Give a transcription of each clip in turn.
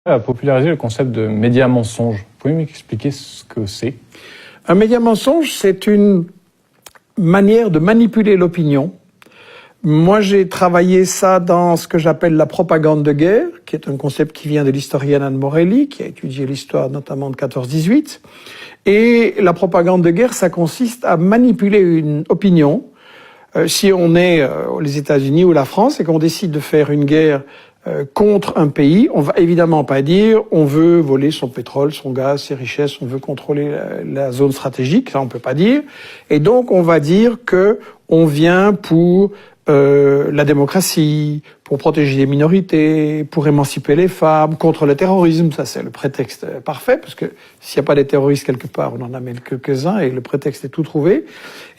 A popularisé le concept de média mensonge. Vous pouvez m'expliquer ce que c'est? Un média mensonge, c'est une manière de manipuler l'opinion. Moi, j'ai travaillé ça dans ce que j'appelle la propagande de guerre, qui est un concept qui vient de l'historienne Anne Morelli, qui a étudié l'histoire notamment de 14-18. Et la propagande de guerre, ça consiste à manipuler une opinion. Si on est les États-Unis ou la France et qu'on décide de faire une guerre contre un pays, on va évidemment pas dire on veut voler son pétrole, son gaz, ses richesses, on veut contrôler la zone stratégique, ça on peut pas dire. Et donc on va dire que on vient pour la démocratie, pour protéger les minorités, pour émanciper les femmes, contre le terrorisme. Ça, c'est le prétexte parfait, parce que s'il n'y a pas des terroristes quelque part, on en amène quelques-uns et le prétexte est tout trouvé.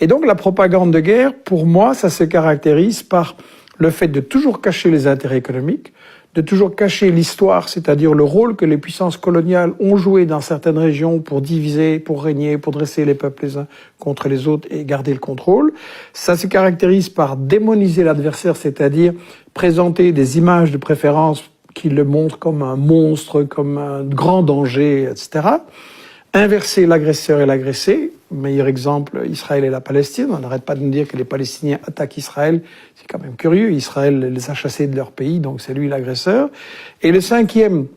Et donc, la propagande de guerre, pour moi, ça se caractérise par le fait de toujours cacher les intérêts économiques, de toujours cacher l'histoire, c'est-à-dire le rôle que les puissances coloniales ont joué dans certaines régions pour diviser, pour régner, pour dresser les peuples les uns contre les autres et garder le contrôle. Ça se caractérise par démoniser l'adversaire, c'est-à-dire présenter des images de préférence qui le montrent comme un monstre, comme un grand danger, etc. Inverser l'agresseur et l'agressé. Meilleur exemple, Israël et la Palestine. On n'arrête pas de nous dire que les Palestiniens attaquent Israël. C'est quand même curieux. Israël les a chassés de leur pays, donc c'est lui l'agresseur. Et le cinquième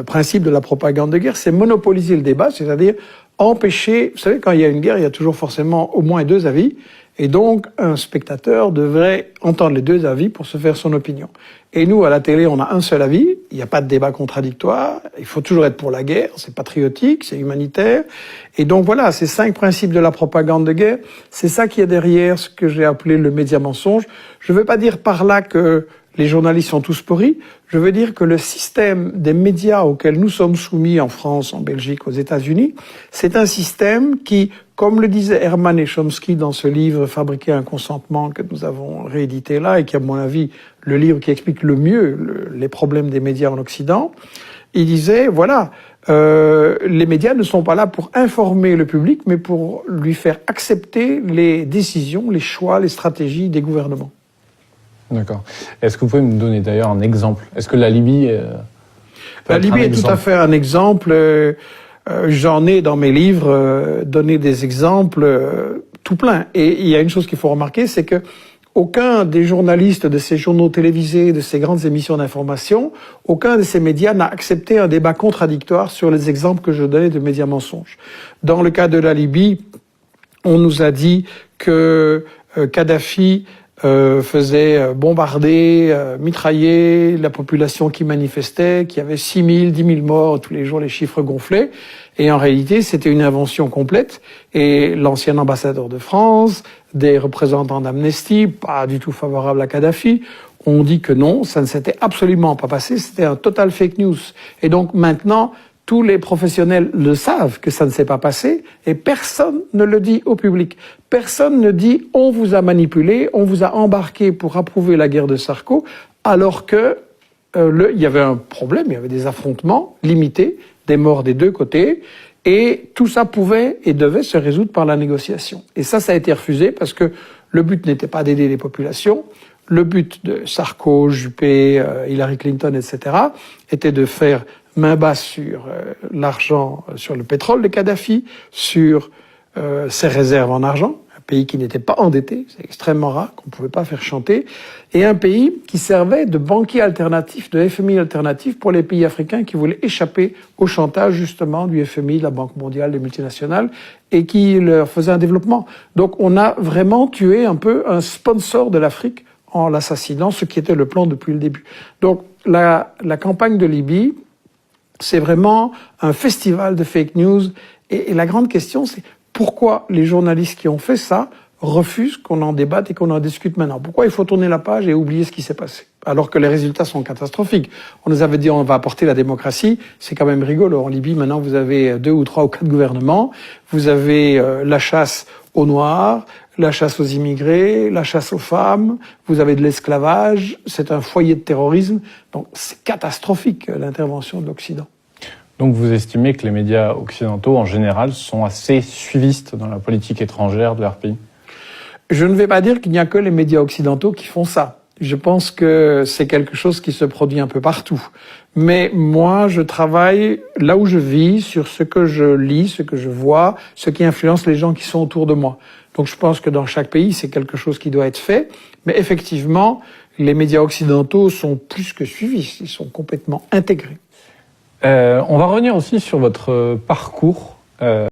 principe de la propagande de guerre, c'est monopoliser le débat, c'est-à-dire empêcher... Vous savez, quand il y a une guerre, il y a toujours forcément au moins deux avis. Et donc, un spectateur devrait entendre les deux avis pour se faire son opinion. Et nous, à la télé, on a un seul avis. Il n'y a pas de débat contradictoire. Il faut toujours être pour la guerre. C'est patriotique, c'est humanitaire. Et donc voilà, ces 5 principes de la propagande de guerre, c'est ça qui est derrière ce que j'ai appelé le média mensonge. Je ne veux pas dire par là que les journalistes sont tous pourris. Je veux dire que le système des médias auquel nous sommes soumis en France, en Belgique, aux États-Unis, c'est un système qui, comme le disait Herman et Chomsky dans ce livre « Fabriquer un consentement » que nous avons réédité là et qui, à mon avis, le livre qui explique le mieux les problèmes des médias en Occident, il disait, voilà, les médias ne sont pas là pour informer le public, mais pour lui faire accepter les décisions, les choix, les stratégies des gouvernements. D'accord. Est-ce que vous pouvez me donner d'ailleurs un exemple? Est-ce que la Libye... La Libye est tout à fait un exemple. J'en ai dans mes livres donné des exemples tout plein. Et il y a une chose qu'il faut remarquer, c'est que aucun des journalistes de ces journaux télévisés, de ces grandes émissions d'information, aucun de ces médias n'a accepté un débat contradictoire sur les exemples que je donnais de médias mensonges. Dans le cas de la Libye, on nous a dit que Kadhafi faisait bombarder, mitrailler la population qui manifestait, qu'il y avait 6 000, 10 000 morts, tous les jours les chiffres gonflaient. Et en réalité, c'était une invention complète. Et l'ancien ambassadeur de France, des représentants d'Amnesty, pas du tout favorables à Kadhafi, ont dit que non, ça ne s'était absolument pas passé, c'était un total fake news. Et donc maintenant, tous les professionnels le savent que ça ne s'est pas passé et personne ne le dit au public. Personne ne dit on vous a manipulé, on vous a embarqué pour approuver la guerre de Sarko, alors que il y avait un problème, il y avait des affrontements limités, des morts des deux côtés, et tout ça pouvait et devait se résoudre par la négociation. Et ça a été refusé parce que le but n'était pas d'aider les populations. Le but de Sarko, Juppé, Hillary Clinton, etc., était de faire main basse sur l'argent, sur le pétrole de Kadhafi, sur ses réserves en argent, un pays qui n'était pas endetté, c'est extrêmement rare, qu'on ne pouvait pas faire chanter, et un pays qui servait de banquier alternatif, de FMI alternatif pour les pays africains qui voulaient échapper au chantage justement du FMI, de la Banque mondiale, des multinationales, et qui leur faisait un développement. Donc on a vraiment tué un peu un sponsor de l'Afrique en l'assassinant, ce qui était le plan depuis le début. Donc la campagne de Libye, c'est vraiment un festival de fake news. Et la grande question, c'est pourquoi les journalistes qui ont fait ça refusent qu'on en débatte et qu'on en discute maintenant? Pourquoi il faut tourner la page et oublier ce qui s'est passé? Alors que les résultats sont catastrophiques. On nous avait dit on va apporter la démocratie. C'est quand même rigolo. En Libye, maintenant, vous avez 2 ou 3 ou 4 gouvernements. Vous avez la chasse aux Noirs, la chasse aux immigrés, la chasse aux femmes, vous avez de l'esclavage, c'est un foyer de terrorisme. Donc c'est catastrophique l'intervention de l'Occident. Donc vous estimez que les médias occidentaux en général sont assez suivistes dans la politique étrangère de leur pays? Je ne vais pas dire qu'il n'y a que les médias occidentaux qui font ça. Je pense que c'est quelque chose qui se produit un peu partout. Mais moi, je travaille là où je vis, sur ce que je lis, ce que je vois, ce qui influence les gens qui sont autour de moi. Donc je pense que dans chaque pays, c'est quelque chose qui doit être fait. Mais effectivement, les médias occidentaux sont plus que suivis, ils sont complètement intégrés. On va revenir aussi sur votre parcours.